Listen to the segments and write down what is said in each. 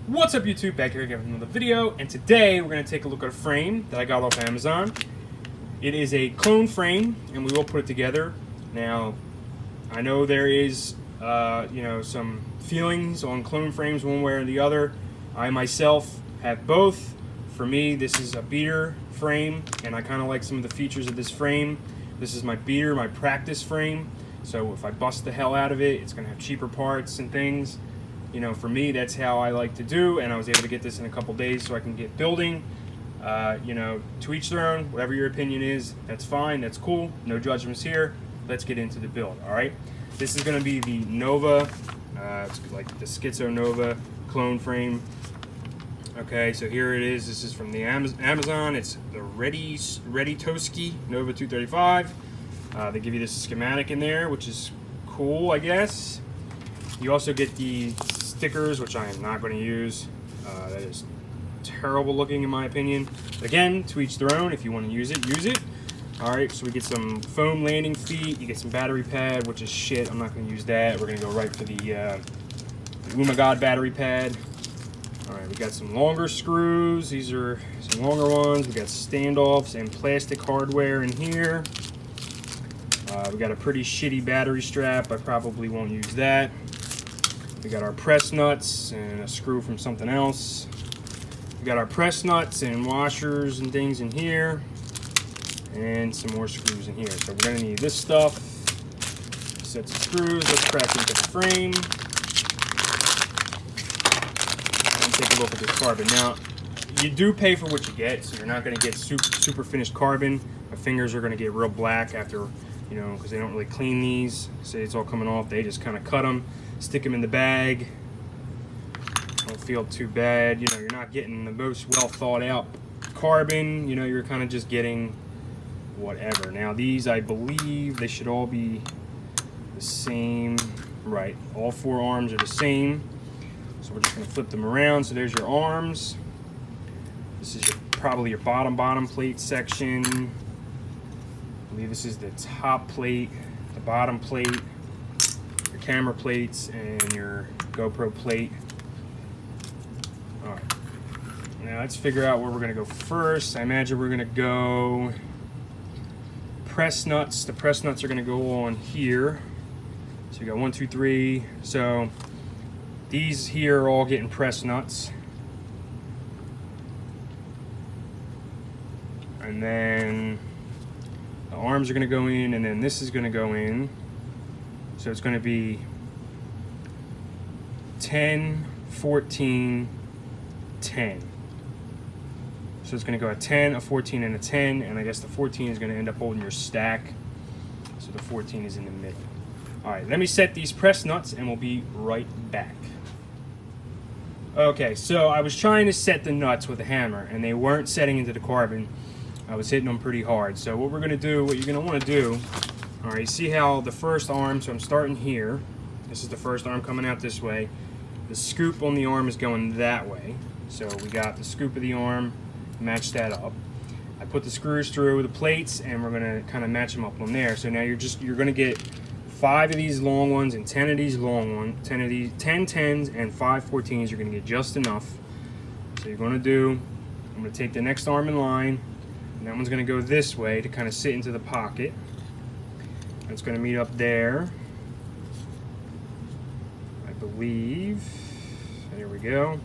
What's up YouTube, back here again with another video, and today we're going to take a look at a frame that I got off Amazon. It is a clone frame, and we will put it together. Now, I know there is, some feelings on clone frames one way or the other. I myself have both. For me, this is a beater frame, and I kind of like some of the features of this frame. This is my beater, my practice frame, so if I bust the hell out of it, it's going to have cheaper parts and things. You know, for me, that's how I like to do, and I was able to get this in a couple days so I can get building. To each their own. Whatever your opinion is, that's fine, that's cool. No judgments here. Let's get into the build, all right? This is going to be the Nova, it's like the Schizo Nova clone frame. Okay, so here it is. This is from the Amazon. It's the READYTOSKY Nova 235. They give you this schematic in there, which is cool, I guess. You also get the stickers, which I am not going to use. That is terrible looking in my opinion. Again, to each their own. If you want to use it, use it. Alright, so we get some foam landing feet. You get some battery pad, which is shit. I'm not going to use that. We're going to go right for the Oh My God battery pad. Alright, we got some longer screws. These are some longer ones. We got standoffs and plastic hardware in here. We got a pretty shitty battery strap. I probably won't use that. We got our press nuts and a screw from something else. We got our press nuts and washers and things in here. And some more screws in here. So we're going to need this stuff. Sets of screws. Let's crack into the frame. And take a look at this carbon. Now, you do pay for what you get, so you're not going to get super finished carbon. My fingers are going to get real black after, because they don't really clean these. Say it's all coming off. They just kind of cut them. Stick them in the bag. Don't feel too bad. You're not getting the most well thought out carbon. You're kind of just getting whatever. Now these, I believe they should all be the same. Right, all four arms are the same. So we're just going to flip them around. So there's your arms. This is probably your bottom plate section. I believe this is the top plate, the bottom plate, your camera plates, and your GoPro plate. Alright, now let's figure out where we're going to go first. I imagine we're going to go press nuts. The press nuts are going to go on here. So you got 1, 2, 3. So these here are all getting press nuts. And then the arms are going to go in, and then this is going to go in. So it's going to be 10, 14, 10. So it's going to go a 10, a 14, and a 10, and I guess the 14 is going to end up holding your stack. So the 14 is in the middle. Alright, let me set these press nuts and we'll be right back. Okay, so I was trying to set the nuts with a hammer and they weren't setting into the carbon. I was hitting them pretty hard. So what we're going to do, what you're going to want to do, alright, you see how the first arm, so I'm starting here. This is the first arm coming out this way. The scoop on the arm is going that way. So we got the scoop of the arm, match that up. I put the screws through the plates and we're going to kind of match them up on there. So now you're going to get 5 of these long ones and 10 of these long ones, 10 10s and 5 14s. You're going to get just enough. So you're going to do, I'm going to take the next arm in line, and that one's going to go this way to kind of sit into the pocket. It's going to meet up there, I believe. There we go.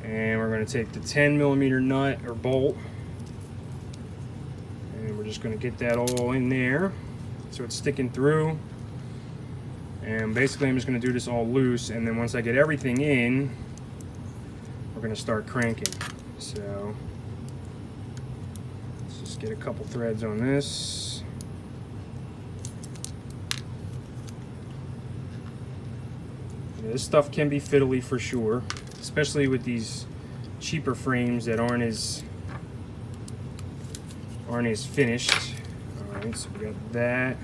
And we're going to take the 10mm nut or bolt, and we're just going to get that all in there so it's sticking through. And basically I'm just going to do this all loose, and then once I get everything in, we're going to start cranking. So let's just get a couple threads on this. This stuff can be fiddly for sure, especially with these cheaper frames that aren't as finished. Alright, so we got that.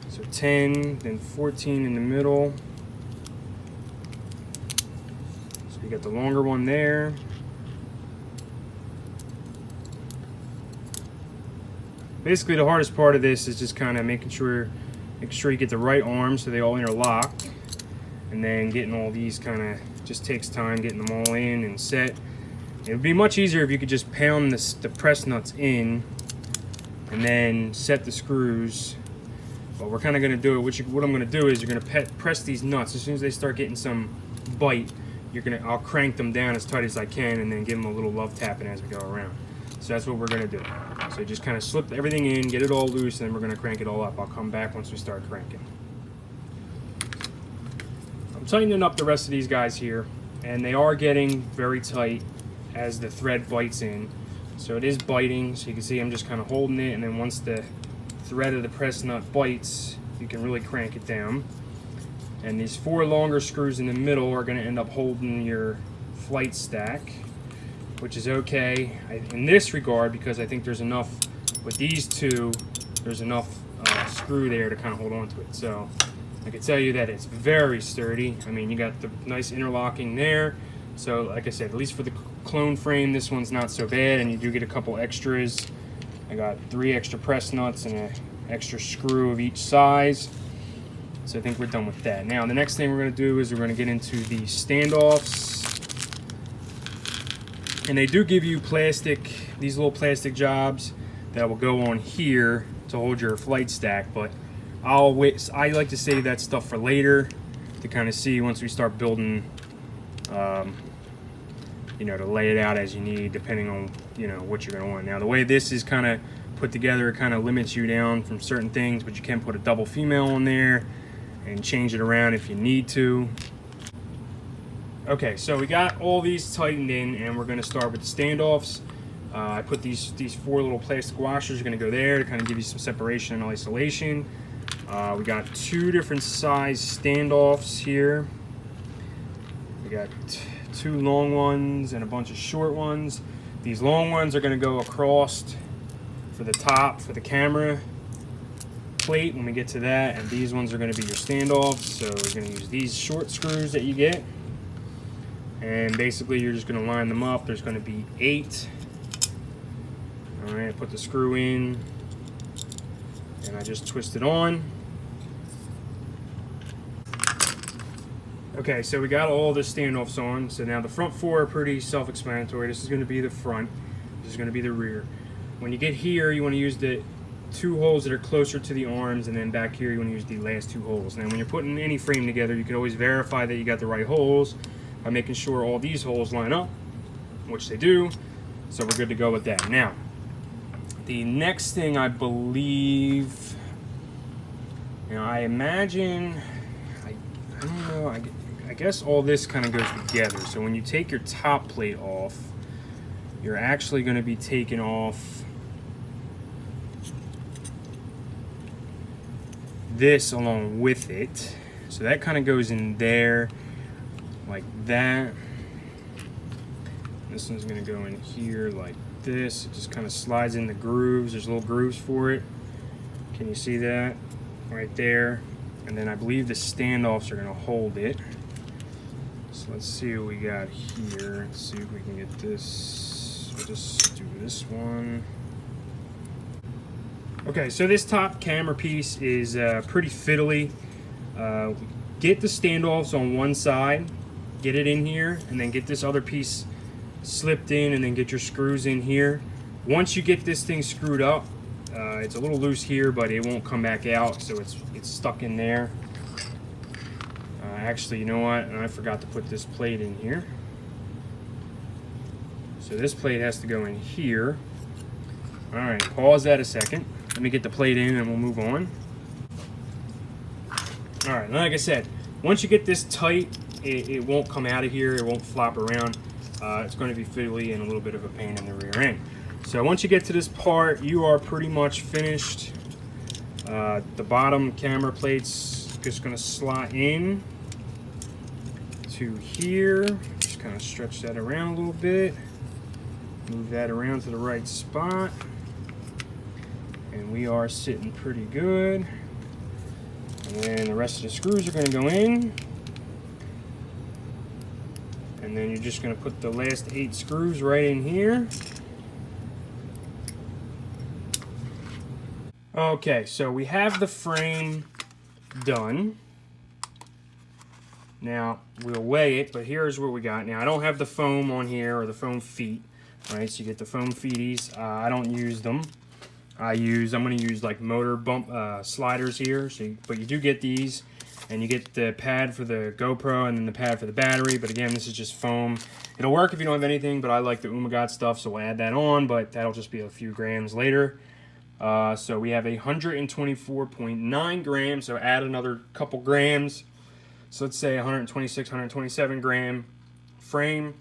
So 10, then 14 in the middle. So we got the longer one there. Basically the hardest part of this is just kind of making sure you get the right arms so they all interlock. and then getting all these kind of just takes time getting them all in and set. It would be much easier if you could just pound the press nuts in and then set the screws. But we're kind of going to do it. What I'm going to do is you're going to press these nuts. As soon as they start getting some bite, I'll crank them down as tight as I can and then give them a little love tapping as we go around. So that's what we're going to do. So just kind of slip everything in, get it all loose, and then we're going to crank it all up. I'll come back once we start cranking. I'm tightening up the rest of these guys here, and they are getting very tight as the thread bites in. So it is biting, so you can see I'm just kind of holding it, and then once the thread of the press nut bites, you can really crank it down. And these 4 longer screws in the middle are going to end up holding your flight stack, which is okay in this regard, because I think there's enough with these 2, there's enough screw there to kind of hold on to it. So I can tell you that it's very sturdy. I mean, you got the nice interlocking there. So like I said, at least for the clone frame, this one's not so bad, and you do get a couple extras. I got 3 extra press nuts and an extra screw of each size. So I think we're done with that. Now the next thing we're going to do is we're going to get into the standoffs. And they do give you these little plastic jobs that will go on here to hold your flight stack, but I like to save that stuff for later to kind of see once we start building, you know, to lay it out as you need depending on, you know, what you're going to want. Now the way this is kind of put together, it kind of limits you down from certain things, but you can put a double female on there and change it around if you need to. Okay, so we got all these tightened in, and we're going to start with the standoffs. I put these 4 little plastic washers are going to go there to kind of give you some separation and isolation. We got 2 different size standoffs here. We got 2 long ones and a bunch of short ones. These long ones are going to go across for the top for the camera plate when we get to that, and these ones are going to be your standoffs. So we're going to use these short screws that you get, and basically you're just going to line them up. There's going to be 8. All right, put the screw in, and I just twist it on. Okay, so we got all the standoffs on. So now the front 4 are pretty self-explanatory. This is going to be the front. This is going to be the rear. When you get here, you want to use the 2 holes that are closer to the arms, and then back here you want to use the last 2 holes. Now when you're putting any frame together, you can always verify that you got the right holes by making sure all these holes line up, which they do. So we're good to go with that. Now, the next thing I believe, now I imagine, I don't know, I guess all this kind of goes together. So when you take your top plate off, you're actually going to be taking off this along with it. So that kind of goes in there like that. This one's going to go in here like this. It just kind of slides in the grooves. There's little grooves for it. Can you see that right there? And then I believe the standoffs are going to hold it. So let's see what we got here. Let's see if we can get this. We'll just do this one. Okay, so this top camera piece is pretty fiddly. Get the standoffs on one side, get it in here, and then get this other piece slipped in, and then get your screws in here. Once you get this thing screwed up, it's a little loose here, but it won't come back out, so it's stuck in there. Actually, you know what? I forgot to put this plate in here. So this plate has to go in here. All right, pause that a second. Let me get the plate in and we'll move on. All right, like I said, once you get this tight, it won't come out of here. It won't flop around. It's going to be fiddly and a little bit of a pain in the rear end. So once you get to this part, you are pretty much finished. The bottom camera plate's just going to slot in to here. Just kind of stretch that around a little bit. Move that around to the right spot. And we are sitting pretty good. And then the rest of the screws are going to go in. And then you're just going to put the last 8 screws right in here. Okay, so we have the frame done. Now, we'll weigh it, but here's what we got. Now, I don't have the foam on here, or the foam feet, right? So you get the foam feeties. I don't use them. I'm going to use like motor bump sliders here. But you do get these, and you get the pad for the GoPro and then the pad for the battery. But again, this is just foam. It'll work if you don't have anything, but I like the Umagat stuff, so we'll add that on, but that'll just be a few grams later. So we have 124.9 grams, so add another couple grams. So let's say 126, 127 gram frame.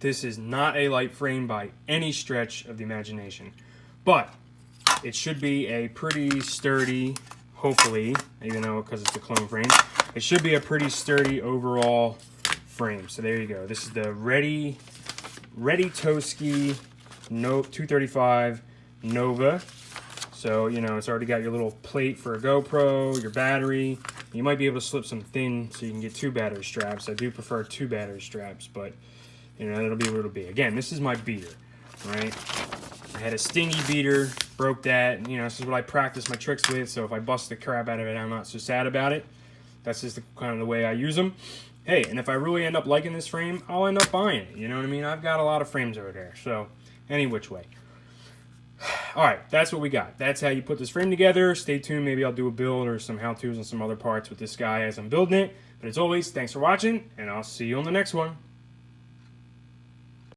This is not a light frame by any stretch of the imagination, but it should be a pretty sturdy, hopefully, even though because it's a clone frame, it should be a pretty sturdy overall frame. So there you go. This is the READYTOSKY 235 Nova. So, you know, it's already got your little plate for a GoPro, your battery. You might be able to slip some thin so you can get 2 battery straps. I do prefer 2 battery straps, but, you know, it'll be what it'll be. Again, this is my beater, right? I had a stingy beater, broke that. You know, this is what I practice my tricks with, so if I bust the crap out of it, I'm not so sad about it. That's just kind of the way I use them. Hey, and if I really end up liking this frame, I'll end up buying it. You know what I mean? I've got a lot of frames over there, so any which way. All right, that's what we got. That's how you put this frame together. Stay tuned. Maybe I'll do a build or some how-tos on some other parts with this guy as I'm building it. But as always, thanks for watching, and I'll see you on the next one.